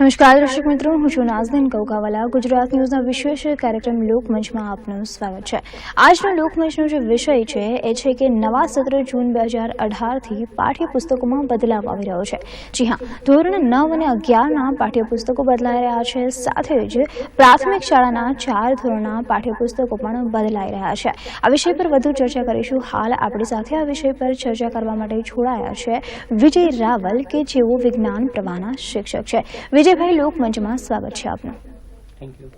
નમસ્કાર દર્શક મિત્રો, હું છું નાઝનીન કૌકાવાલા. ગુજરાત ન્યૂઝના વિશેષ કાર્યક્રમ લોકમંચમાં આપનું સ્વાગત છે. આજનો લોકમંચનો જે વિષય છે એ છે કે નવા સત્ર જૂન 2018થી પાઠ્યપુસ્તકોમાં બદલાવ આવી રહ્યો છે. જી હા, ધોરણ 9 અને 11ના પાઠ્યપુસ્તકો બદલાઈ રહ્યા છે. સાથે જ પ્રાથમિક શાળાના 4 ધોરણના પાઠ્યપુસ્તકો પણ બદલાઈ રહ્યા છે. આ વિષય પર વધુ ચર્ચા કરીશું. હાલ આપણી સાથે આ વિષય પર ચર્ચા કરવા માટે જોડાયા છે વિજય રાવલ, કે જેઓ વિજ્ઞાન પ્રવાહના શિક્ષક છે. વિજયભાઈ, લોકમંચમાં સ્વાગત છે આપનું. Thank you.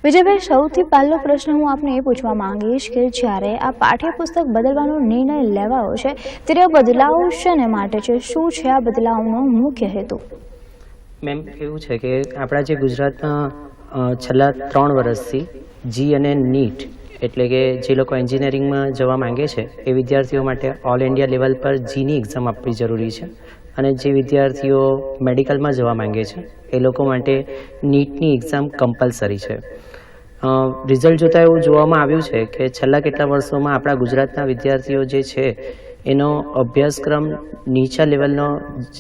વિજયભાઈ, સૌથી પહેલો પ્રશ્ન હું આપને એ પૂછવા માંગીશ કે જ્યારે આ પાઠ્યપુસ્તક બદલવાનો નિર્ણય લેવાયો છે ત્યારે આ બદલાવ શેને માટે છે? શું છે આ બદલાવનો મુખ્ય હેતુ? મેમ, એવું છે કે આપણા જે ગુજરાતમાં છેલ્લા 3 વર્ષથી જી અને નીટ એટલે કે જે લોકો એન્જિનિયરિંગમાં જવા માંગે છે એ વિદ્યાર્થીઓ માટે ઓલ ઇન્ડિયા લેવલ પર જીની એક્ઝામ આપવી જરૂરી છે, અને જે વિદ્યાર્થીઓ મેડિકલમાં જવા માંગે છે એ લોકો માટે નીટની એક્ઝામ કમ્પલસરી છે. રિઝલ્ટ જોતાં એવું જોવામાં આવ્યું છે કે છેલ્લા કેટલા વર્ષોમાં આપણા ગુજરાતના વિદ્યાર્થીઓ જે છે એનો અભ્યાસક્રમ નીચા લેવલનો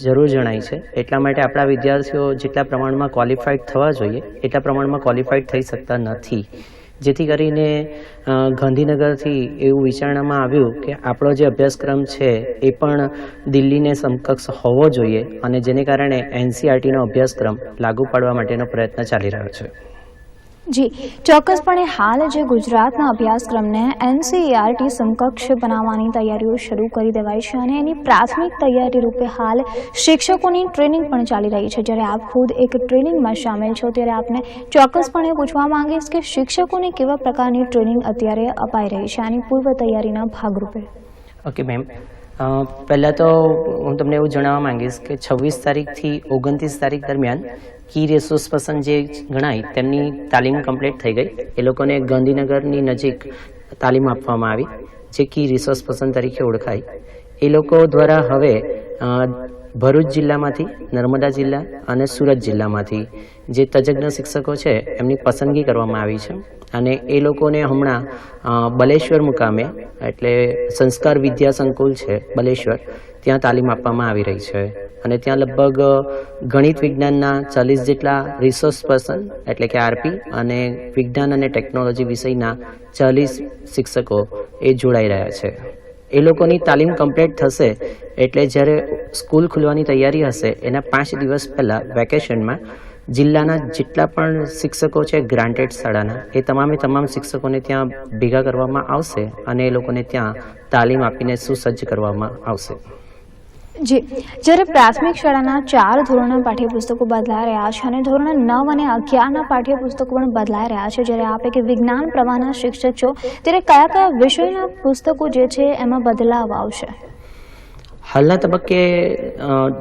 જરૂર જણાય છે. એટલા માટે આપણા વિદ્યાર્થીઓ જેટલા પ્રમાણમાં ક્વોલિફાઈડ થવા જોઈએ એટલા પ્રમાણમાં ક્વોલિફાઈડ થઈ શકતા નથી. જેથી કરીને ગાંધીનગરથી એવું વિચારણામાં આવ્યું કે આપણો જે અભ્યાસક્રમ છે એ પણ દિલ્હીને સમકક્ષ હોવો જોઈએ, અને જેને કારણે એનસીઈઆરટીનો અભ્યાસક્રમ લાગુ પાડવા માટેનો પ્રયત્ન ચાલી રહ્યો છે. જી ચોક્કસપણે હાલ જે ગુજરાતના અભ્યાસક્રમને એનસીઈઆરટી સમકક્ષ બનાવવાની તૈયારીઓ શરૂ કરી દેવાઈ છે, અને એની પ્રાથમિક તૈયારી રૂપે હાલ શિક્ષકોની ટ્રેનિંગ પણ ચાલી રહી છે. જ્યારે આપ ખુદ એક ટ્રેનિંગમાં સામેલ છો ત્યારે આપને ચોક્કસપણે પૂછવા માંગીશ કે શિક્ષકોને કેવા પ્રકારની ટ્રેનિંગ અત્યારે અપાઈ રહી છે આની પૂર્વ તૈયારીના ભાગરૂપે? ઓકે મેમ, પહેલાં તો હું તમને એવું જણાવવા માંગીશ કે 26 તારીખથી 29 તારીખ દરમિયાન કી રિસોર્સ પર્સન જે ગણાય તેમની તાલીમ કમ્પ્લીટ થઈ ગઈ. એ લોકોને ગાંધીનગરની નજીક તાલીમ આપવામાં આવી જે કી રિસોર્સ પર્સન તરીકે ઓળખાય. એ લોકો દ્વારા હવે ભરૂચ જિલ્લામાંથી, નર્મદા જિલ્લા અને સુરત જિલ્લામાંથી જે તજજ્ઞ શિક્ષકો છે એમની પસંદગી કરવામાં આવી છે, અને એ લોકોને હમણાં બલેશ્વર મુકામે એટલે સંસ્કાર વિદ્યા સંકુલ છે બલેશ્વર, ત્યાં તાલીમ આપવામાં આવી રહી છે. અને ત્યાં લગભગ ગણિત વિજ્ઞાનના 40 જેટલા રિસોર્સ પર્સન એટલે કે આરપી અને વિજ્ઞાન અને ટેકનોલોજી વિષયના 40 શિક્ષકો એ જોડાઈ રહ્યા છે. એ લોકોની તાલીમ કમ્પ્લીટ થશે એટલે જ્યારે સ્કૂલ ખુલવાની તૈયારી હશે એના 5 દિવસ પહેલાં વેકેશનમાં જિલ્લાના જેટલા પણ શિક્ષકો છે ગ્રાન્ટેડ શાળાના એ તમામ શિક્ષકોને ત્યાં ભેગા કરવામાં આવશે, અને એ લોકોને ત્યાં તાલીમ આપીને સુસજ્જ કરવામાં આવશે. જી, જ્યારે પ્રાથમિક શાળાના 4 ધોરણના પાઠ્યપુસ્તકો બદલાઈ રહ્યા છે અને ધોરણ 9 અને 11ના પાઠ્યપુસ્તકો પણ બદલાઈ રહ્યા છે, જ્યારે આપે કે વિજ્ઞાન પ્રવાહના શિક્ષક છો ત્યારે કયા વિષયના પુસ્તકો જે છે એમાં બદલાવ આવશે? હાલના તબક્કે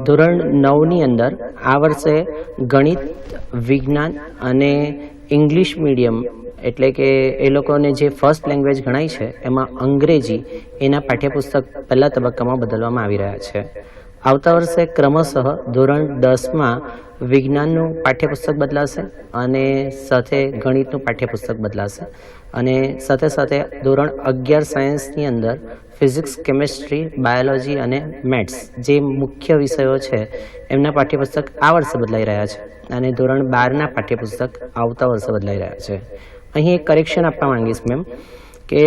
ધોરણ 9ની અંદર આ વર્ષે ગણિત, વિજ્ઞાન અને ઇંગ્લિશ મીડિયમ એટલે કે એ લોકોને જે ફર્સ્ટ લેંગ્વેજ ગણાય છે એમાં અંગ્રેજી એના પાઠ્યપુસ્તક પહેલા તબક્કામાં બદલવામાં આવી રહ્યા છે. આવતા વર્ષે ક્રમશઃ ધોરણ 10માં વિજ્ઞાનનું પાઠ્યપુસ્તક બદલાશે, અને સાથે ગણિતનું પાઠ્યપુસ્તક બદલાશે, અને સાથે ધોરણ 11 સાયન્સની અંદર ફિઝિક્સ, કેમેસ્ટ્રી, બાયોલોજી અને મેથ્સ જે મુખ્ય વિષયો છે એમના પાઠ્યપુસ્તક આ વર્ષે બદલાઈ રહ્યા છે, અને ધોરણ 12ના પાઠ્યપુસ્તક આવતા વર્ષે બદલાઈ રહ્યા છે. અહીં એક કરેક્શન આપવા માંગીશ મેમ કે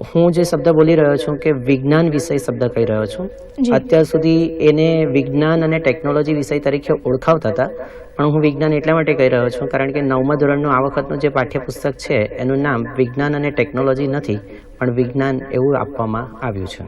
હું જે શબ્દ બોલી રહ્યો છું કે વિજ્ઞાન વિષય શબ્દ કહી રહ્યો છું. અત્યાર સુધી એને વિજ્ઞાન અને ટેકનોલોજી વિષય તરીકે ઓળખાવતા હતા, પણ હું વિજ્ઞાન એટલા માટે કહી રહ્યો છું કારણ કે 9મા ધોરણનું આ વખતનું જે પાઠ્યપુસ્તક છે એનું નામ વિજ્ઞાન અને ટેકનોલોજી નથી, પણ વિજ્ઞાન એવું આપવામાં આવ્યું છે.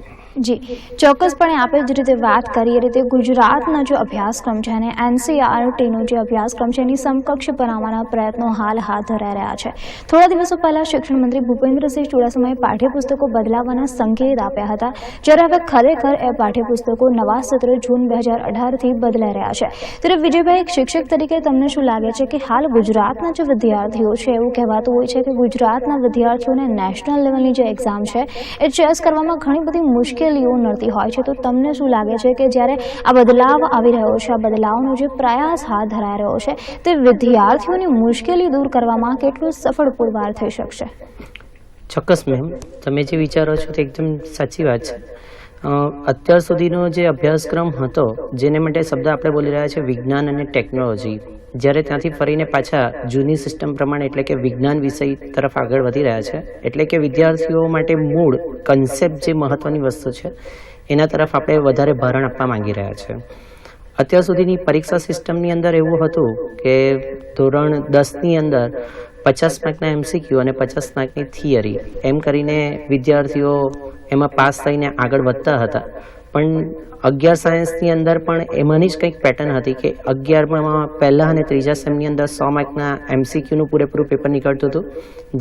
જી ચોક્કસપણે આપણે જે રીતે વાત કરીએ રીતે ગુજરાતનો જે અભ્યાસક્રમ છે અને એનસીઈઆરટીનો જે અભ્યાસક્રમ છે એની સમકક્ષ બનાવવાના પ્રયત્નો હાલ હાથ ધરાઈ રહ્યા છે. થોડા દિવસો પહેલાં શિક્ષણ મંત્રી ભૂપેન્દ્રસિંહ ચુડાસમાએ પાઠ્યપુસ્તકો બદલાવવાના સંકેત આપ્યા હતા, જ્યારે હવે ખરેખર એ પાઠ્યપુસ્તકો નવા સત્ર જૂન 2018થી બદલાઈ રહ્યા છે. ત્યારે વિજયભાઈ, એક શિક્ષક તરીકે તમને શું લાગે છે કે હાલ ગુજરાતના જે વિદ્યાર્થીઓ છે એવું કહેવાતું હોય છે કે ગુજરાતના વિદ્યાર્થીઓને નેશનલ લેવલની જે એક્ઝામ છે એ ચેસ કરવામાં ઘણી બધી મુશ્કેલીઓ નડતી હોય છે, તો તમને શું લાગે છે કે જ્યારે આ બદલાવ આવી રહ્યો છે, આ બદલાવનો જે પ્રયાસ હાથ ધરાઈ રહ્યો છે તે વિદ્યાર્થીઓની મુશ્કેલી દૂર કરવામાં કેટલું સફળ પુરવાર થઈ શકશે? ચોક્કસ મેમ, તમે જે વિચારો છો તે એકદમ સાચી વાત છે. અત્યાર સુધીનો જે અભ્યાસક્રમ હતો જેને માટે શબ્દ આપણે બોલી રહ્યા છે વિજ્ઞાન અને ટેકનોલોજી, જ્યારે ત્યાંથી ફરીને પાછા જૂની સિસ્ટમ પ્રમાણે એટલે કે વિજ્ઞાન વિષય તરફ આગળ વધી રહ્યા છે, એટલે કે વિદ્યાર્થીઓ માટે મૂળ કન્સેપ્ટ જે મહત્ત્વની વસ્તુ છે એના તરફ આપણે વધારે ભારણ આપવા માંગી રહ્યા છે. અત્યાર સુધીની પરીક્ષા સિસ્ટમની અંદર એવું હતું કે ધોરણ 10ની અંદર 50 માર્કના MCQ અને 50 માર્કની થિયરી એમ કરીને વિદ્યાર્થીઓ એમાં પાસ થઈને આગળ વધતા હતા. પણ 11 સાયન્સની અંદર પણ એમાંની જ કંઈક પેટર્ન હતી કે 11માં પહેલા અને ત્રીજા સેમની અંદર 100 માર્કના MCQનું પૂરેપૂરું પેપર નીકળતું હતું,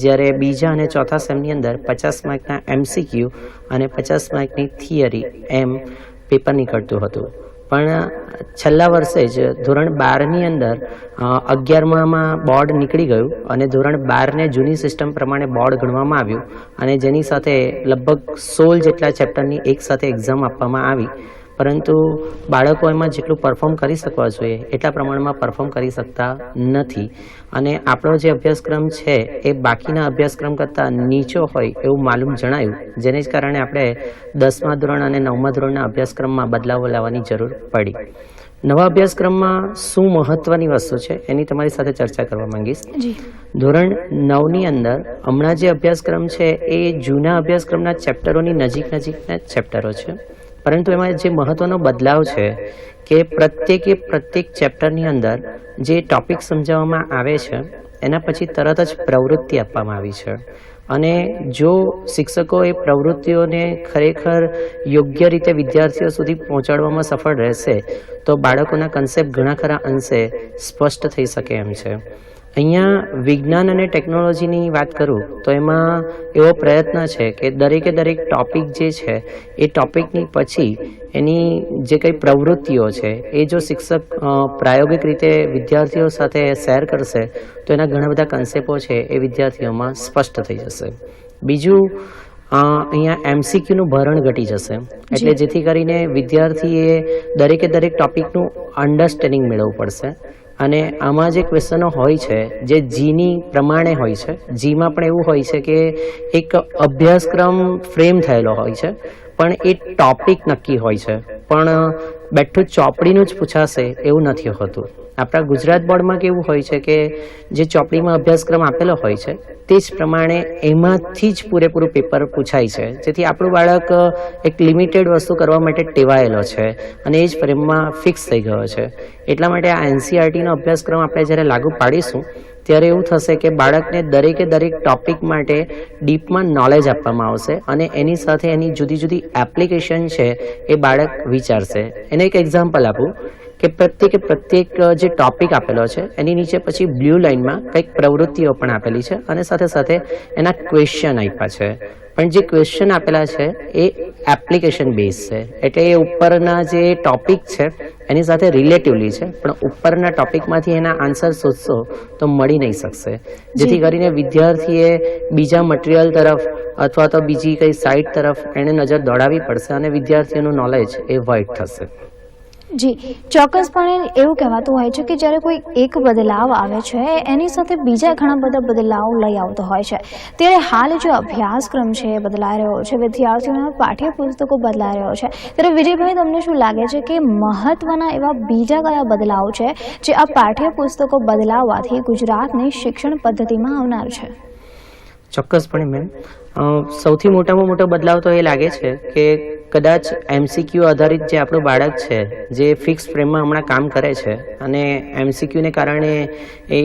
જ્યારે બીજા અને ચોથા સેમની અંદર 50 માર્કના MCQ અને 50 માર્કની થિયરી એમ પેપર નીકળતું હતું. પણ છેલ્લા વર્ષે જ ધોરણ 12ની અંદર 11માં બોર્ડ નીકળી ગયું અને ધોરણ 12ને જૂની સિસ્ટમ પ્રમાણે બોર્ડ ગણવામાં આવ્યું અને જેની સાથે લગભગ 16 જેટલા ચેપ્ટરની એક સાથે એક્ઝામ આપવામાં આવી. પરંતુ બાળકો એમાં જેટલું પરફોર્મ કરી શકવા જોઈએ એટલા પ્રમાણમાં પરફોર્મ કરી શકતા નથી અને આપણો જે અભ્યાસક્રમ છે એ બાકીના અભ્યાસક્રમ કરતાં નીચો હોય એવું માલુમ જણાયું, જેને જ કારણે આપણે 10મા ધોરણ અને 9મા ધોરણના અભ્યાસક્રમમાં બદલાવો લાવવાની જરૂર પડી. નવા અભ્યાસક્રમમાં શું મહત્ત્વની વસ્તુ છે એની તમારી સાથે ચર્ચા કરવા માંગીશ. ધોરણ 9ની અંદર હમણાં જે અભ્યાસક્રમ છે એ જૂના અભ્યાસક્રમના ચેપ્ટરોની નજીકના ચેપ્ટરો છે, પરંતુ એમાં જે મહત્ત્વનો બદલાવ છે કે પ્રત્યેક ચેપ્ટરની અંદર જે ટોપિક સમજાવવામાં આવે છે એના પછી તરત જ પ્રવૃત્તિ આપવામાં આવી છે અને જો શિક્ષકો એ પ્રવૃત્તિઓને ખરેખર યોગ્ય રીતે વિદ્યાર્થીઓ સુધી પહોંચાડવામાં સફળ રહેશે તો બાળકોના કન્સેપ્ટ ઘણા ખરા અંશે સ્પષ્ટ થઈ શકે એમ છે. અહીંયા વિજ્ઞાન અને ટેકનોલોજીની વાત કરું તો એમાં એવો પ્રયત્ન છે કે દરેકે દરેક ટોપિક જે છે એ ટોપિકની પછી એની જે કંઈ પ્રવૃત્તિઓ છે એ જો શિક્ષક પ્રાયોગિક રીતે વિદ્યાર્થીઓ સાથે શેર કરશે તો એના ઘણા બધા કન્સેપ્ટો છે એ વિદ્યાર્થીઓમાં સ્પષ્ટ થઈ જશે. બીજું, અહીંયા MCQનું ભારણ ઘટી જશે, એટલે જેથી કરીને વિદ્યાર્થીએ દરેકે દરેક ટોપિકનું અન્ડરસ્ટેન્ડિંગ મેળવવું પડશે અને આમાં જે ક્વેશ્ચનો હોય છે જે જીની પ્રમાણે હોય છે, જીમાં પણ એવું હોય છે કે એક અભ્યાસક્રમ ફ્રેમ થયેલો હોય છે પણ એ ટોપિક નક્કી હોય છે, પણ બેઠું ચોપડીનું જ પૂછાશે એવું નથી હોતું. આપણા ગુજરાત બોર્ડમાં કેવું હોય છે કે જે ચોપડીમાં અભ્યાસક્રમ આપેલો હોય છે તે જ પ્રમાણે એમાંથી જ પૂરેપૂરું પેપર પૂછાય છે, જેથી આપણું બાળક એક લિમિટેડ વસ્તુ કરવા માટે ટેવાયેલો છે અને એ જ ફ્રેમમાં ફિક્સ થઈ ગયો છે. એટલા માટે આ NCERTનો અભ્યાસક્રમ આપણે જ્યારે લાગુ પાડીશું ત્યારે એવું થશે કે બાળકને દરેકે દરેક ટોપિક માટે ડીપમાં નોલેજ આપવામાં આવશે અને એની સાથે એની જુદી જુદી એપ્લિકેશન છે એ બાળક વિચારશે. એને એક એક્ઝામ્પલ આપું કે પ્રત્યેક જે ટોપિક આપેલો છે એની નીચે પછી બ્લુ લાઇનમાં કંઈક પ્રવૃત્તિઓ પણ આપેલી છે અને સાથે સાથે એના ક્વેશ્ચન આપ્યા છે, પણ જે ક્વેશ્ચન આપેલા છે એ એપ્લિકેશન બેઝ છે, એટલે એ ઉપરના જે ટોપિક છે એની સાથે રિલેટિવલી છે, પણ ઉપરના ટોપિકમાંથી એના આન્સર શોધશો તો મળી નહીં શકશે, જેથી કરીને વિદ્યાર્થીએ બીજા મટીરિયલ તરફ અથવા તો બીજી કઈ સાઇટ તરફ એને નજર દોડાવવી પડશે અને વિદ્યાર્થીઓનું નોલેજ એ વાઇડ થશે. જી, ચોક્કસપણે એવું કહેવાતું હોય છે કે જ્યારે કોઈ એક બદલાવ આવે છે એની સાથે બીજા ઘણા બધા બદલાવ લઈ આવતો હોય છે. ત્યારે હાલ જે અભ્યાસક્રમ છે એ બદલાઈ રહ્યો છે, વિદ્યાર્થીઓના પાઠ્યપુસ્તકો બદલાઈ રહ્યો છે, ત્યારે વિજયભાઈ તમને શું લાગે છે કે મહત્વના એવા બીજા કયા બદલાવ છે જે આ પાઠ્યપુસ્તકો બદલાવવાથી ગુજરાતની શિક્ષણ પદ્ધતિમાં આવનાર છે? ચોક્કસપણે મેમ, સૌથી મોટામાં મોટો બદલાવ તો એ લાગે છે કે કદાચ MCQ આધારિત જે આપણું બાળક છે જે ફિક્સ ફ્રેમમાં હમણાં કામ કરે છે અને MCQને કારણે એ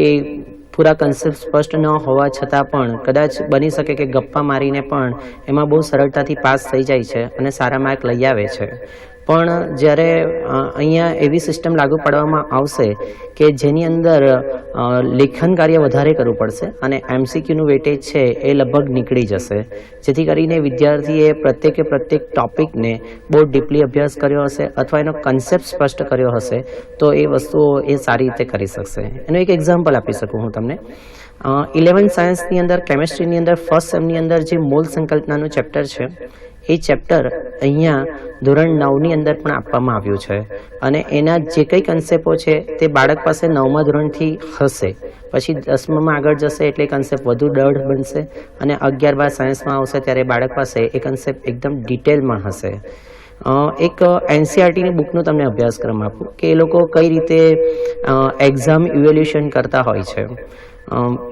પૂરા કન્સેપ્ટ સ્પષ્ટ ન હોવા છતાં પણ કદાચ બની શકે કે ગપ્પા મારીને પણ એમાં બહુ સરળતાથી પાસ થઈ જાય છે અને સારા માર્ક લઈ આવે છે. પણ જ્યારે અહીંયા એવી સિસ્ટમ લાગુ પાડવામાં આવશે કે જેની અંદર લેખન કાર્ય વધારે કરવું પડશે અને MCQનું વેટેજ છે એ લગભગ નીકળી જશે, જેથી કરીને વિદ્યાર્થીએ પ્રત્યેક ટોપિકને બહુ ડીપલી અભ્યાસ કર્યો હશે અથવા એનો કન્સેપ્ટ સ્પષ્ટ કર્યો હશે તો એ વસ્તુઓ એ સારી રીતે કરી શકશે. એનું એક એક્ઝામ્પલ આપી શકું હું તમને. 11th સાયન્સની અંદર કેમેસ્ટ્રીની અંદર ફર્સ્ટ સેમની અંદર જે મોલ સંકલ્પનાનું ચેપ્ટર છે એ ચેપ્ટર અહીંયા ધોરણ 9ની અંદર પણ આપવામાં આવ્યું છે અને એના જે કંઈ કન્સેપ્ટો છે તે બાળક પાસે 9મા ધોરણથી હશે, પછી 10મામાં આગળ જશે એટલે કન્સેપ્ટ વધુ દઢ બનશે અને 11-12 સાયન્સમાં આવશે ત્યારે બાળક પાસે એ કન્સેપ્ટ એકદમ ડિટેલમાં હશે. એક એનસીઆરટીની બુકનો તમને અભ્યાસક્રમ આપું કે એ લોકો કઈ રીતે એક્ઝામ ઇવેલ્યુએશન કરતા હોય છે.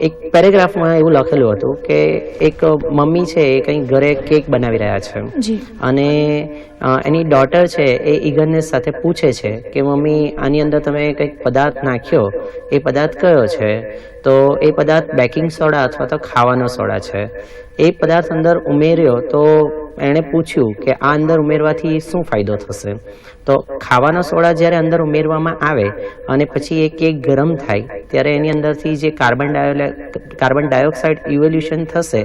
એક પેરેગ્રાફમાં એવું લખેલું હતું કે એક મમ્મી છે એ કંઈ ઘરે કેક બનાવી રહ્યા છે જી અને એની ડોટર છે એ ઈગરનેસ સાથે પૂછે છે કે મમ્મી આની અંદર તમે કંઈક પદાર્થ નાખ્યો, એ પદાર્થ કયો છે? તો એ પદાર્થ બેકિંગ સોડા અથવા તો ખાવાનો સોડા છે. એ પદાર્થ અંદર ઉમેર્યો તો એણે પૂછ્યું કે આ અંદર ઉમેરવાથી શું ફાયદો થશે? તો ખાવાનો સોડા જ્યારે અંદર ઉમેરવામાં આવે અને પછી એ કેક ગરમ થાય ત્યારે એની અંદરથી જે કાર્બન ડાયોક્સાઇડ ઇવોલ્યુશન થશે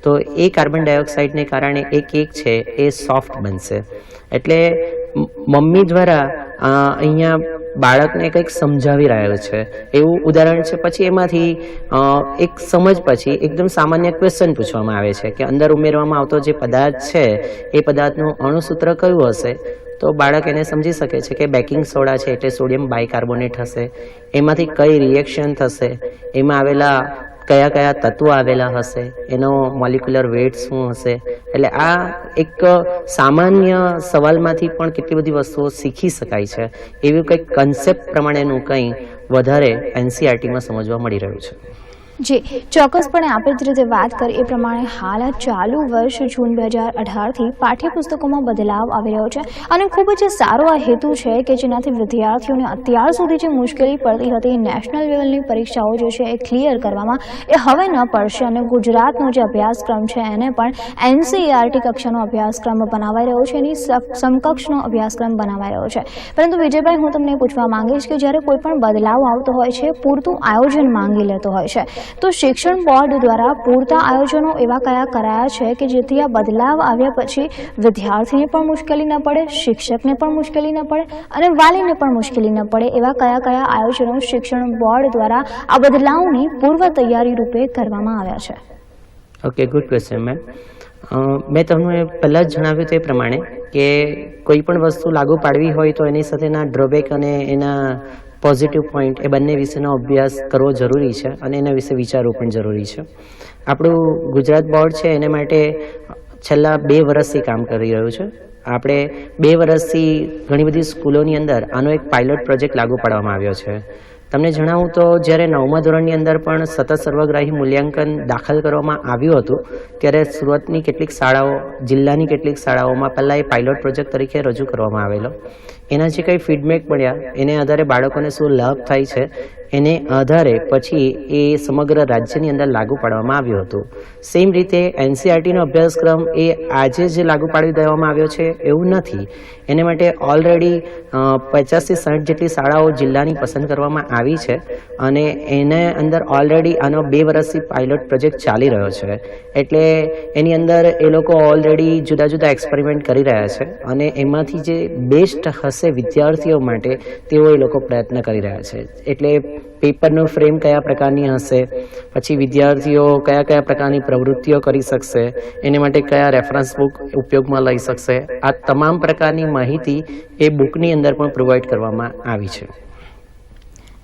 તો એ કાર્બન ડાયોક્સાઇડને કારણે એ કેક છે એ સોફ્ટ બનશે. એટલે મમ્મી દ્વારા અહીંયા બાળકને કંઈક સમજાવી રહ્યો છે એવું ઉદાહરણ છે. પછી એમાંથી એક સમજ પછી એકદમ સામાન્ય ક્વેશ્ચન પૂછવામાં આવે છે કે અંદર ઉમેરવામાં આવતો જે પદાર્થ છે એ પદાર્થનું અણુસૂત્ર કયું હશે? તો બાળક એને સમજી શકે છે કે બેકિંગ સોડા છે એટલે સોડિયમ બાયકાર્બોનેટ હશે. એમાંથી કઈ રિએક્શન થશે, એમાં આવેલા કયા કયા તત્વો આવેલા હશે, એનો મોલિક્યુલર વેટ શું હશે. એટલે આ એક સામાન્ય સવાલમાંથી પણ કેટલી બધી વસ્તુઓ શીખી શકાય છે એવું કંઈક કન્સેપ્ટ પ્રમાણેનું કંઈ વધારે એનસીઆરટીમાં સમજવા મળી રહ્યું છે. જી ચોક્કસપણે આપણે જે રીતે વાત કરી એ પ્રમાણે હાલ ચાલુ વર્ષ જૂન 2018થી પાઠ્યપુસ્તકોમાં બદલાવ આવી રહ્યો છે અને ખૂબ જ સારો આ હેતુ છે કે જેનાથી વિદ્યાર્થીઓને અત્યાર સુધી જે મુશ્કેલી પડતી હતી નેશનલ લેવલની પરીક્ષાઓ જે છે એ ક્લિયર કરવામાં એ હવે ન પડશે અને ગુજરાતનો જે અભ્યાસક્રમ છે એને પણ એનસીઈઆરટી કક્ષાનો અભ્યાસક્રમ બનાવાઈ રહ્યો છે, એની સમકક્ષનો અભ્યાસક્રમ બનાવાઈ રહ્યો છે. પરંતુ વિજયભાઈ, હું તમને પૂછવા માંગીશ કે જ્યારે કોઈ પણ બદલાવ આવતો હોય છે પૂરતું આયોજન માંગી લેતો હોય છે, તો શિક્ષણ બોર્ડ દ્વારા પૂરતા આયોજનો એવા કયા કરાયા છે કે જેથી આ બદલાવ આવ્યા પછી વિદ્યાર્થીને પણ મુશ્કેલી ન પડે, શિક્ષકને પણ મુશ્કેલી ન પડે અને વાલીને પણ મુશ્કેલી ન પડે એવા કયા કયા આયોજનો શિક્ષણ બોર્ડ દ્વારા આ બદલાવની પૂર્વ તૈયારી રૂપે કરવામાં આવ્યા છે? Okay, good question ma'am. મેં તમને પહેલાં જ જણાવ્યું તે પ્રમાણે કે કોઈ પણ વસ્તુ લાગુ પાડવી હોય તો એની સાથેના ડ્રોબેક અને એના પોઝિટિવ પોઈન્ટ એ બંને વિશેનો અભ્યાસ કરવો જરૂરી છે અને એના વિશે વિચારવું પણ જરૂરી છે. આપણું ગુજરાત બોર્ડ છે એને માટે છેલ્લા 2 વર્ષથી કામ કરી રહ્યું છે. આપણે 2 વર્ષથી ઘણી બધી સ્કૂલોની અંદર આનો એક પાયલોટ પ્રોજેક્ટ લાગુ પાડવામાં આવ્યો છે. તમને જણાવું તો જ્યારે 9મા ધોરણની અંદર પણ સતત સર્વગ્રાહી મૂલ્યાંકન દાખલ કરવામાં આવ્યું હતું ત્યારે સુરતની કેટલીક શાળાઓ, જિલ્લાની કેટલીક શાળાઓમાં પહેલાં એ પાયલોટ પ્રોજેક્ટ તરીકે રજૂ કરવામાં આવેલો. એના જે કંઈ ફીડબેક મળ્યા એને આધારે બાળકોને શું લાભ થાય છે એને આધારે પછી એ સમગ્ર રાજ્યની અંદર લાગુ પાડવામાં આવ્યું હતું. સેમ રીતે એનસીઆરટીનો અભ્યાસક્રમ એ આજે જે લાગુ પાડી દેવામાં આવ્યો છે એવું નથી. એને માટે ઓલરેડી 50 થી 60 જેટલી શાળાઓ જિલ્લાની પસંદ કરવામાં આવી છે અને એને અંદર ઓલરેડી આનો 2 વર્ષથી પાયલોટ પ્રોજેક્ટ ચાલી રહ્યો છે. એટલે એની અંદર એ લોકો ઓલરેડી જુદા જુદા એક્સપેરિમેન્ટ કરી રહ્યા છે અને એમાંથી જે બેસ્ટ હશે વિદ્યાર્થીઓ માટે તેઓ એ લોકો પ્રયત્ન કરી રહ્યા છે. એટલે પેપરનું ફ્રેમ કયા પ્રકારની હશે, પછી વિદ્યાર્થીઓ કયા કયા પ્રકારની પ્રવૃત્તિઓ કરી શકશે, એને માટે કયા રેફરન્સ બુક ઉપયોગમાં લઈ શકશે, આ તમામ પ્રકારની માહિતી એ બુકની અંદર પણ પ્રોવાઈડ કરવામાં આવી છે.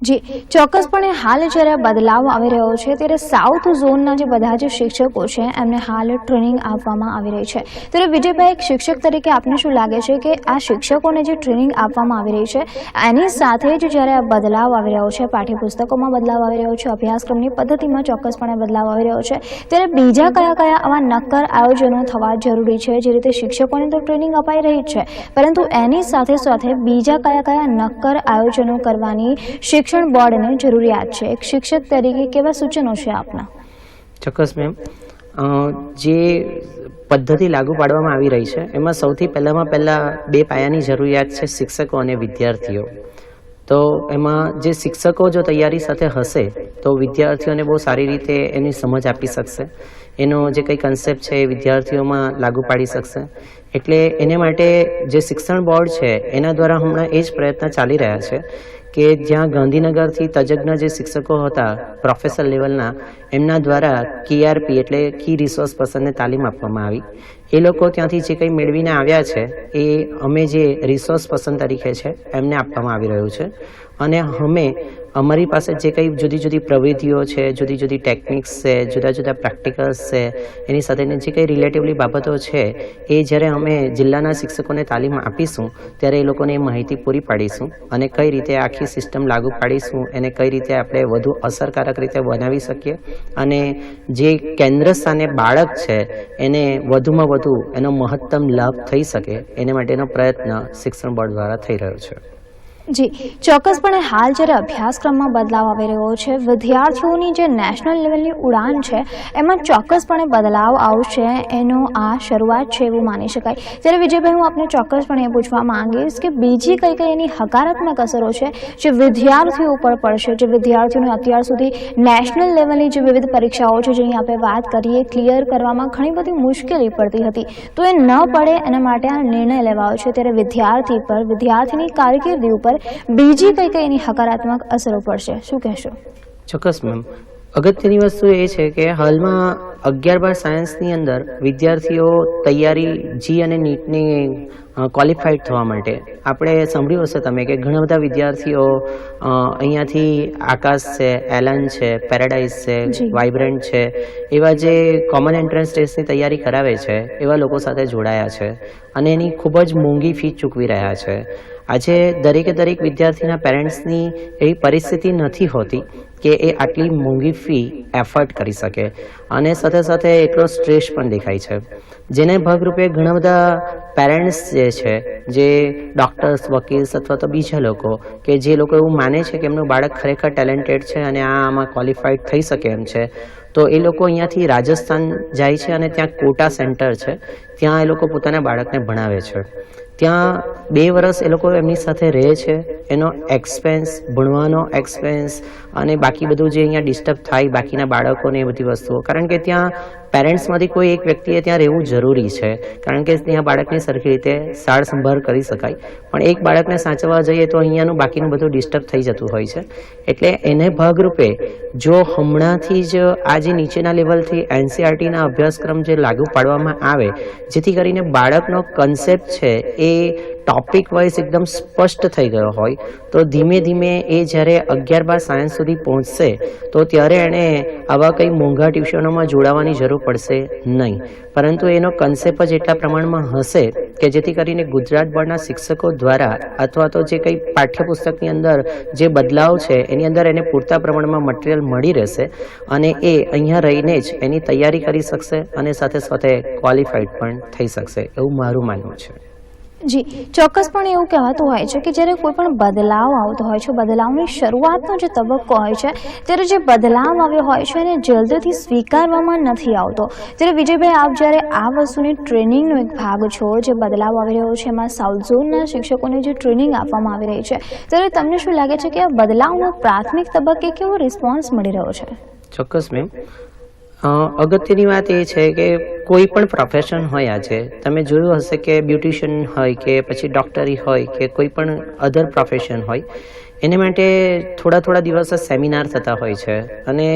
જી ચોક્કસપણે હાલ જ્યારે બદલાવ આવી રહ્યો છે ત્યારે સાઉથ ઝોનના જે બધા જ શિક્ષકો છે એમને હાલ ટ્રેનિંગ આપવામાં આવી રહી છે. ત્યારે વિજયભાઈ, એક શિક્ષક તરીકે આપને શું લાગે છે કે આ શિક્ષકોને જે ટ્રેનિંગ આપવામાં આવી રહી છે એની સાથે જ જ્યારે આ બદલાવ આવી રહ્યો છે, પાઠ્યપુસ્તકોમાં બદલાવ આવી રહ્યો છે, અભ્યાસક્રમની પદ્ધતિમાં ચોક્કસપણે બદલાવ આવી રહ્યો છે, ત્યારે બીજા કયા કયા આવા નક્કર આયોજનો થવા જરૂરી છે? જે રીતે શિક્ષકોને તો ટ્રેનિંગ અપાઈ રહી જ છે પરંતુ એની સાથે સાથે બીજા કયા કયા નક્કર આયોજનો કરવાની શિક્ષણ બોર્ડને જરૂરિયાત છે? એક શિક્ષક તરીકે કેવા સૂચનો છે આપના? ચોક્કસ મેમ, જે પદ્ધતિ લાગુ પાડવામાં આવી રહી છે એમાં સૌથી પહેલાં 2 પાયાની જરૂરિયાત છે, શિક્ષકો અને વિદ્યાર્થીઓ. તો એમાં જે શિક્ષકો જો તૈયારી સાથે હશે તો વિદ્યાર્થીઓને બહુ સારી રીતે એની સમજ આપી શકશે, એનો જે કંઈ કન્સેપ્ટ છે એ વિદ્યાર્થીઓમાં લાગુ પાડી શકશે. એટલે એને માટે જે શિક્ષણ બોર્ડ છે એના દ્વારા હમણાં એ જ પ્રયત્ન ચાલી રહ્યા છે કે જ્યાં ગાંધીનગરથી તજજ્ઞ જે શિક્ષકો હતા પ્રોફેસર લેવલના, એમના દ્વારા KRP એટલે કી રિસોર્સ પર્સનને તાલીમ આપવામાં આવી. એ લોકો ત્યાંથી જે કંઈ મેળવીને આવ્યા છે એ અમે જે રિસોર્સ પર્સન તરીકે છે એમને આપવામાં આવી રહ્યું છે અને અમે અમારી પાસે જે કંઈ જુદી જુદી પ્રવૃત્તિઓ છે, જુદી જુદી ટેકનિક્સ છે, જુદા જુદા પ્રેક્ટિકલ્સ છે, એની સાથેની જે કંઈ રિલેટિવલી બાબતો છે એ જ્યારે અમે જિલ્લાના શિક્ષકોને તાલીમ આપીશું ત્યારે એ લોકોને એ માહિતી પૂરી પાડીશું અને કઈ રીતે આખી સિસ્ટમ લાગુ પાડીશું, એને કઈ રીતે આપણે વધુ અસરકારક રીતે બનાવી શકીએ અને જે કેન્દ્ર સ્થાને બાળક છે એને વધુમાં વધુ એનો મહત્તમ લાભ થઈ શકે એને માટેનો પ્રયત્ન શિક્ષણ બોર્ડ દ્વારા થઈ રહ્યો છે. જી, ચોક્કસપણે હાલ જ્યારે અભ્યાસક્રમમાં બદલાવ આવી રહ્યો છે, વિદ્યાર્થીઓની જે નેશનલ લેવલની ઉડાન છે એમાં ચોક્કસપણે બદલાવ આવશે, એનો આ શરૂઆત છે એવું માની શકાય. ત્યારે વિજયભાઈ, હું આપને ચોક્કસપણે એ પૂછવા માંગીશ કે બીજી કઈ કઈ એની હકારાત્મક અસરો છે જે વિદ્યાર્થીઓ ઉપર પડશે, જે વિદ્યાર્થીઓને અત્યાર સુધી નેશનલ લેવલની જે વિવિધ પરીક્ષાઓ છે જેની આપણે વાત કરીએ ક્લિયર કરવામાં ઘણી બધી મુશ્કેલી પડતી હતી, તો એ ન પડે એના માટે આ નિર્ણય લેવાયો છે. ત્યારે વિદ્યાર્થી પર, વિદ્યાર્થીની કારકિર્દી ઉપર બીજી કઈ કઈ એની હકારાત્મક અસરો પડશે, શું કહેશો? ચોક્કસ મેમ, અગત્યની વસ્તુ એ છે કે હાલમાં 11-12 સાયન્સની અંદર વિદ્યાર્થીઓ તૈયારી જી અને નીટની ક્વોલિફાઈડ થવા માટે આપણે સાંભળ્યું હશે તમે કે ઘણા બધા વિદ્યાર્થીઓ અહીંયાથી આકાશ છે, એલન છે, પેરાડાઇઝ છે, વાઇબ્રન્ટ છે, એવા જે કોમન એન્ટ્રન્સ ટેસ્ટની તૈયારી કરાવે છે એવા લોકો સાથે જોડાયા છે અને એની ખૂબ જ મોંઘી ફી ચૂકવી રહ્યા છે. આજે દરેકે દરેક વિદ્યાર્થીના પેરેન્ટ્સની એવી પરિસ્થિતિ નથી હોતી કે એ આટલી મોંઘી ફી એફર્ટ કરી શકે અને સાથે સાથે એટલો સ્ટ્રેસ પણ દેખાય છે, જેને ભાગરૂપે ઘણા બધા પેરેન્ટ્સ જે છે, જે ડૉક્ટર્સ, વકીલ્સ અથવા તો બીજા લોકો કે જે લોકો એવું માને છે કે એમનું બાળક ખરેખર ટેલેન્ટેડ છે અને આમાં ક્વોલિફાઈડ થઈ શકે એમ છે, તો એ લોકો અહીંયાથી રાજસ્થાન જાય છે અને ત્યાં કોટા સેન્ટર છે, ત્યાં એ લોકો પોતાના બાળકને ભણાવે છે. ત્યાં 2 વર્ષ એ લોકો એમની સાથે રહે છે, એનો એક્સપેન્સ, ભણવાનો એક્સપેન્સ અને બાકી બધું જે અહીંયા ડિસ્ટર્બ થાય બાકીના બાળકોને એ બધી વસ્તુઓ, કારણ કે ત્યાં પેરેન્ટ્સમાંથી કોઈ એક વ્યક્તિએ ત્યાં રહેવું જરૂરી છે, કારણ કે ત્યાં બાળકની સરખી રીતે સાર સંભાળ કરી શકાય, પણ એક બાળકને સાચવવા જઈએ તો અહીંયાનું બાકીનું બધું ડિસ્ટર્બ થઈ જતું હોય છે. એટલે એને ભાગરૂપે જો હમણાંથી જ આ જે નીચેના લેવલથી NCERTના અભ્યાસક્રમ જે લાગુ પાડવામાં આવે, જેથી કરીને બાળકનો કન્સેપ્ટ છે એ ટોપિક વાઇઝ એકદમ સ્પષ્ટ થઈ ગયો હોય, તો ધીમે ધીમે એ જ્યારે 11-12 સાયન્સ સુધી પહોંચશે તો ત્યારે એણે આવા કંઈ મોંઘા ટ્યુશનોમાં જોડાવાની જરૂર પડશે નહીં, પરંતુ એનો કન્સેપ્ટ જ એટલા પ્રમાણમાં હશે કે જેથી કરીને ગુજરાત બોર્ડના શિક્ષકો દ્વારા અથવા તો જે કંઈ પાઠ્યપુસ્તકની અંદર જે બદલાવ છે એની અંદર એને પૂરતા પ્રમાણમાં મટીરિયલ મળી રહેશે અને એ અહીંયા રહીને જ એની તૈયારી કરી શકશે અને સાથે સાથે ક્વોલિફાઈડ પણ થઈ શકશે, એવું મારું માનવું છે. જી, ચોક્કસપણે એવું કહેવાતું હોય છે કે જ્યારે કોઈ પણ બદલાવ આવતો હોય છે, બદલાવની શરૂઆતનો જે તબક્કો હોય છે ત્યારે જે બદલાવ આવ્યો હોય છે એને જલ્દીથી સ્વીકારવામાં નથી આવતો. ત્યારે વિજયભાઈ, આપ જ્યારે આ વસ્તુની ટ્રેનિંગનો એક ભાગ છો, જે બદલાવ આવી રહ્યો છે એમાં સાઉથ ઝોનના શિક્ષકોને જે ટ્રેનિંગ આપવામાં આવી રહી છે, ત્યારે તમને શું લાગે છે કે આ બદલાવનો પ્રાથમિક તબક્કે કેવો રિસ્પોન્સ મળી રહ્યો છે? ચોક્કસ મેમ, અગત્યની વાત એ છે કે કોઈ પણ પ્રોફેશન હોય, આજે તમે જોયું હશે કે બ્યુટિશિયન હોય કે પછી ડૉક્ટરી હોય કે કોઈ પણ અધર પ્રોફેશન હોય, એને માટે થોડા દિવસ સેમિનાર થતા હોય છે અને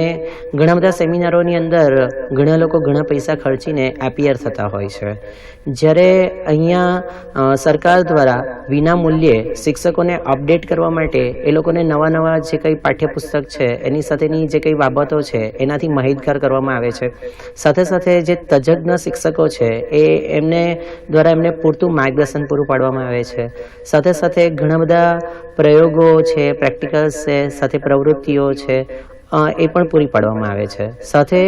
ઘણા બધા સેમિનારોની અંદર ઘણા લોકો ઘણા પૈસા ખર્ચીને એપિયર થતા હોય છે. જ્યારે અહીંયા સરકાર દ્વારા વિના મૂલ્યે શિક્ષકોને અપડેટ કરવા માટે એ લોકોને નવા જે કંઈ પાઠ્યપુસ્તક છે એની સાથેની જે કંઈ બાબતો છે એનાથી માહિતગાર કરવામાં આવે છે. સાથે સાથે જે તજજ્ઞ શિક્ષકો છે એમને દ્વારા એમને પૂરતું માર્ગદર્શન પૂરું પાડવામાં આવે છે. સાથે સાથે ઘણા બધા પ્રયોગો છે, પ્રેક્ટિકલ્સ છે, સાથે પ્રવૃત્તિઓ છે એ પણ પૂરી પાડવામાં આવે છે. સાથે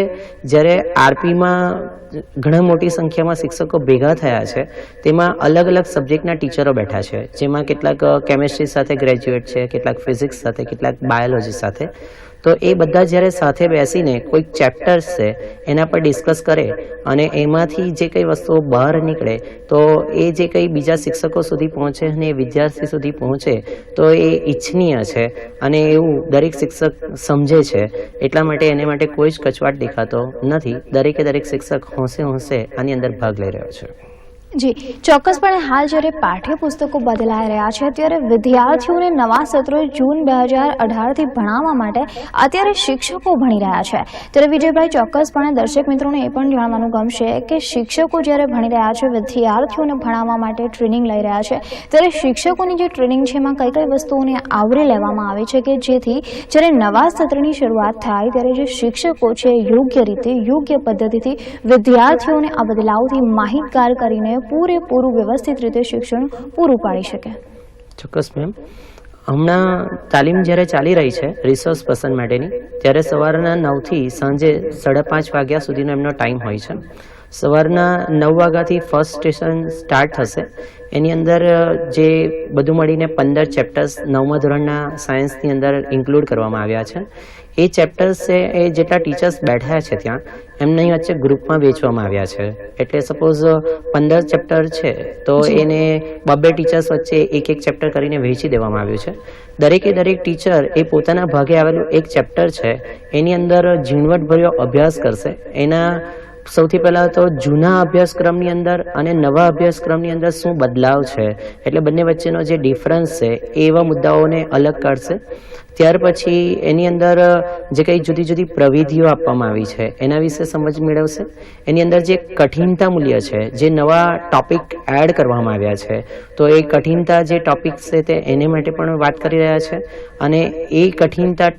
જ્યારે આરપીમાં ઘણા મોટી સંખ્યામાં શિક્ષકો ભેગા થયા છે, તેમાં અલગ અલગ સબ્જેક્ટના ટીચરો બેઠા છે, જેમાં કેટલાક કેમેસ્ટ્રી સાથે ગ્રેજ્યુએટ છે, કેટલાક ફિઝિક્સ સાથે, કેટલાક બાયોલોજી સાથે. તો એ બધા જ્યારે સાથે બેસીને કોઈક ચેપ્ટર્સ છે એના પર ડિસ્કસ કરે અને એમાંથી જે કંઈ વસ્તુઓ બહાર નીકળે તો એ જે કંઈ બીજા શિક્ષકો સુધી પહોંચે અને વિદ્યાર્થી સુધી પહોંચે તો એ ઈચ્છનીય છે અને એવું દરેક શિક્ષક સમજે છે. એટલા માટે એને માટે કોઈ જ કચવાટ દેખાતો નથી. દરેકે દરેક શિક્ષક હોંશે આની અંદર ભાગ લઈ રહ્યો છે. જી, ચોક્કસપણે હાલ જ્યારે પાઠ્યપુસ્તકો બદલાઈ રહ્યા છે ત્યારે વિદ્યાર્થીઓને નવા સત્રો જૂન 2018થી ભણાવવા માટે અત્યારે શિક્ષકો ભણી રહ્યા છે. ત્યારે વિજયભાઈ, ચોક્કસપણે દર્શક મિત્રોને એ પણ જાણવાનું ગમશે કે શિક્ષકો જ્યારે ભણી રહ્યા છે, વિદ્યાર્થીઓને ભણાવવા માટે ટ્રેનિંગ લઈ રહ્યા છે, ત્યારે શિક્ષકોની જે ટ્રેનિંગ છે એમાં કઈ કઈ વસ્તુઓને આવરી લેવામાં આવે છે કે જેથી જ્યારે નવા સત્રની શરૂઆત થાય ત્યારે જે શિક્ષકો છે યોગ્ય રીતે, યોગ્ય પદ્ધતિથી વિદ્યાર્થીઓને આ બદલાવથી માહિતગાર કરીને પૂરેપૂરું વ્યવસ્થિત રીતે શિક્ષણ પૂરું પાડી શકે. ચોક્કસ મેમ. હમણાં તાલીમ જ્યારે ચાલી રહી છે રિસોર્સ પર્સન માટેની, ત્યારે સવારના 9થી સાંજે 5:30 વાગ્યા સુધીનો એમનો ટાઈમ હોય છે. સવારના 9 વાગ્યાથી ફર્સ્ટ સેશન સ્ટાર્ટ થશે. એની અંદર જે બધું મળીને 15 ચેપ્ટર્સ 9મા ધોરણના સાયન્સની અંદર ઇન્ક્લુડ કરવામાં આવ્યા છે. એ ચેપ્ટર્સ છે એ જેટલા ટીચર્સ બેઠા છે ત્યાં એમની વચ્ચે ગ્રુપમાં વેચવામાં આવ્યા છે. એટલે સપોઝ 15 ચેપ્ટર છે તો એને 2 ટીચર્સ વચ્ચે એક ચેપ્ટર કરીને વહેંચી દેવામાં આવ્યું છે. દરેક ટીચર એ પોતાના ભાગે આવેલું એક ચેપ્ટર છે એની અંદર ઝીણવટભર્યો અભ્યાસ કરશે. એના સૌથી પહેલાં તો જૂના અભ્યાસક્રમની અંદર અને નવા અભ્યાસક્રમની અંદર શું બદલાવ છે, એટલે બંને વચ્ચેનો જે ડિફરન્સ છે એ એવા મુદ્દાઓને અલગ કાઢશે. ત્યાર પછી એની અંદર જે કંઈ જુદી જુદી પ્રવિધિઓ આપવામાં આવી છે એના વિશે સમજ મેળવશે. એની અંદર જે કઠિનતા મૂલ્ય છે, જે નવા ટોપિક એડ કરવામાં આવ્યા છે, તો એ કઠિનતા જે ટોપિક છે તે એને માટે પણ વાત કરી રહ્યા છે. અને એ કઠિનતા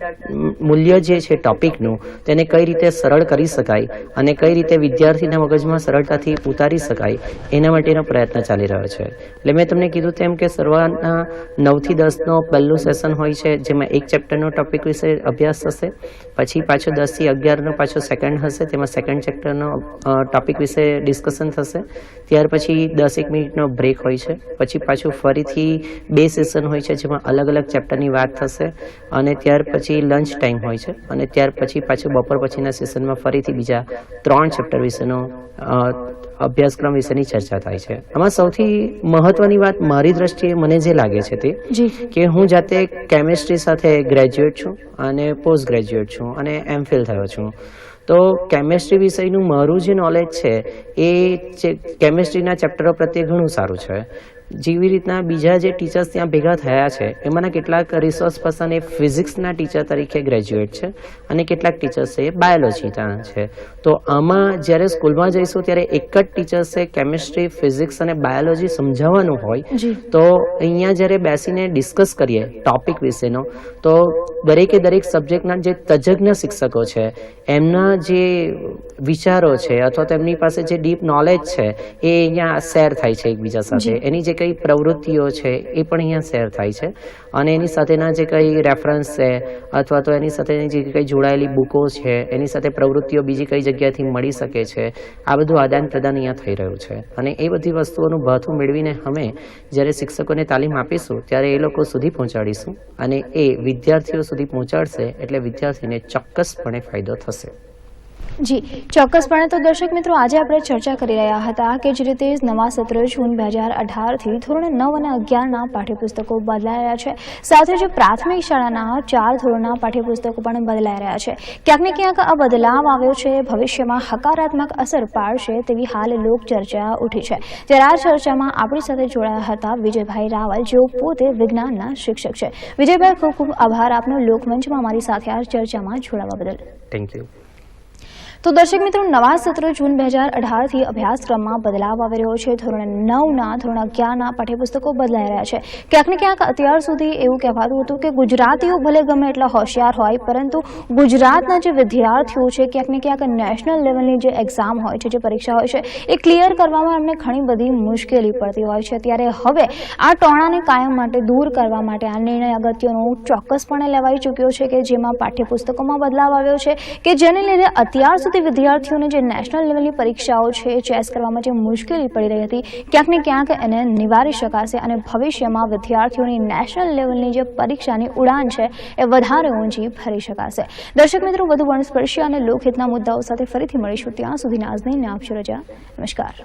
મૂલ્ય જે છે ટોપિકનું, તેને કઈ રીતે સરળ કરી શકાય અને કઈ રીતે વિદ્યાર્થીના મગજમાં સરળતાથી ઉતારી શકાય એના માટેનો પ્રયત્ન ચાલી રહ્યો છે. એટલે મેં તમને કીધું તેમ કે સવારના 9 થી 10નો પહેલું સેશન હોય છે, જેમાં એક ચેપ્ટરનો ટોપિક વિશે અભ્યાસ થશે. પછી પાછો 10 થી 11નો પાછો સેકન્ડ હશે, તેમાં સેકન્ડ ચેપ્ટરનો ટોપિક વિશે ડિસ્કશન થશે. ત્યાર પછી 10 મિનિટનો બ્રેક હોય છે. પછી પાછું ફરીથી 2 સેશન હોય છે જેમાં અલગ અલગ ચેપ્ટરની વાત થશે. અને ત્યાર પછી લંચ ટાઈમ હોય છે. અને ત્યાર પછી પાછું બપોર પછીના સેશનમાં ફરીથી બીજા 3 ચેપ્ટર વિશેનો અભ્યાસક્રમ વિશેની ચર્ચા થાય છે. આમાં સૌથી મહત્વની વાત મારી દ્રષ્ટિએ મને જે લાગે છે તે કે હું જાતે કેમિસ્ટ્રી સાથે ગ્રેજ્યુએટ છું અને પોસ્ટ ગ્રેજ્યુએટ છું અને એમફિલ થયો છું. તો કેમિસ્ટ્રી વિષયનું મારું જે નોલેજ છે એ કેમિસ્ટ્રીના ચેપ્ટરો પ્રત્યે ઘણું સારું છે. જેવી રીતના બીજા જે ટીચર્સ ત્યાં ભેગા થયા છે એમાંના કેટલાક રિસોર્સ પર્સન એ ફિઝિક્સના ટીચર તરીકે ગ્રેજ્યુએટ છે અને કેટલાક ટીચર્સ એ બાયોલોજીના છે. તો આમાં જ્યારે સ્કૂલમાં જઈશું ત્યારે એક જ ટીચર્સે કેમિસ્ટ્રી, ફિઝિક્સ અને બાયોલોજી સમજાવવાનું હોય, તો અહીંયા જ્યારે બેસીને ડિસ્કસ કરીએ ટોપિક વિશેનો, તો દરેક સબ્જેક્ટના જે તજજ્ઞ શિક્ષકો છે એમના જે વિચારો છે અથવા તો એમની પાસે જે ડીપ નોલેજ છે એ અહીંયા શેર થાય છે એકબીજા સાથે. એની જે કંઈ પ્રવૃત્તિઓ છે એ પણ અહીંયા શેર થાય છે. અને એની સાથેના જે કંઈ રેફરન્સ છે અથવા તો એની સાથેની જે કંઈ જોડાયેલી બુકો છે, એની સાથે પ્રવૃત્તિઓ બીજી કઈ જગ્યાથી મળી શકે છે, આ બધું આદાન પ્રદાન અહીંયા થઈ રહ્યું છે. અને એ બધી વસ્તુઓનું ભાથું મેળવીને અમે જ્યારે શિક્ષકોને તાલીમ આપીશું ત્યારે એ લોકો સુધી પહોંચાડીશું અને એ વિદ્યાર્થીઓ સુધી પહોંચાડશે એટલે વિદ્યાર્થીને ચોક્કસપણે ફાયદો થશે. જી, ચોક્કસપણે. તો દર્શક મિત્રો, આજે આપણે ચર્ચા કરી રહ્યા હતા કે જે રીતે નવા સત્ર જૂન 2018થી ધોરણ 9 અને 11ના પાઠ્યપુસ્તકો બદલાઈ રહ્યા છે, સાથે જ પ્રાથમિક શાળાના 4 ધોરણના પાઠ્યપુસ્તકો પણ બદલાઈ રહ્યા છે. ક્યાંક ને ક્યાંક આ બદલાવ આવ્યો છે ભવિષ્યમાં હકારાત્મક અસર પાડશે તેવી હાલ લોક ચર્ચા ઉઠી છે. ત્યારે આ ચર્ચામાં આપણી સાથે જોડાયા હતા વિજયભાઈ રાવલ, જેઓ પોતે વિજ્ઞાનના શિક્ષક છે. વિજયભાઈ, ખૂબ ખૂબ આભાર આપનો લોકમંચમાં અમારી સાથે આ ચર્ચામાં જોડાવા બદલ. Thank you. તો દર્શક મિત્રો, નવા સત્ર જૂન 2018થી અભ્યાસક્રમમાં બદલાવ આવી રહ્યો છે. ધોરણ 9ના, ધોરણ 11ના પાઠ્યપુસ્તકો બદલાઈ રહ્યા છે. ક્યાંક ને ક્યાંક અત્યાર સુધી એવું કહેવાતું હતું કે ગુજરાતીઓ ભલે ગમે એટલા હોશિયાર હોય, પરંતુ ગુજરાતના જે વિદ્યાર્થીઓ છે ક્યાંક ને ક્યાંક નેશનલ લેવલની જે એક્ઝામ હોય છે, જે પરીક્ષા હોય છે, એ ક્લિયર કરવામાં એમને ઘણી બધી મુશ્કેલી પડતી હોય છે. ત્યારે હવે આ ટોણાને કાયમ માટે દૂર કરવા માટે આ નિર્ણય અગત્યનો ચોક્કસપણે લેવાઈ ચૂક્યો છે કે જેમાં પાઠ્યપુસ્તકોમાં બદલાવ આવ્યો છે કે જેને લીધે અત્યાર સુધી વિદ્યાર્થીઓને જે નેશનલ લેવલની પરીક્ષાઓ છે એ ચેસ કરવામાં જે મુશ્કેલી પડી રહી હતી, ક્યાંક ને ક્યાંક એને નિવારી શકાશે અને ભવિષ્યમાં વિદ્યાર્થીઓની નેશનલ લેવલની જે પરીક્ષાની ઉડાન છે એ વધારે ઊંચી ભરી શકાશે. દર્શક મિત્રો, વધુ વણસ્પર્શી અને લોકહિતના મુદ્દાઓ સાથે ફરીથી મળીશું. ત્યાં સુધી નાઝનીનને આપશો રજા. નમસ્કાર.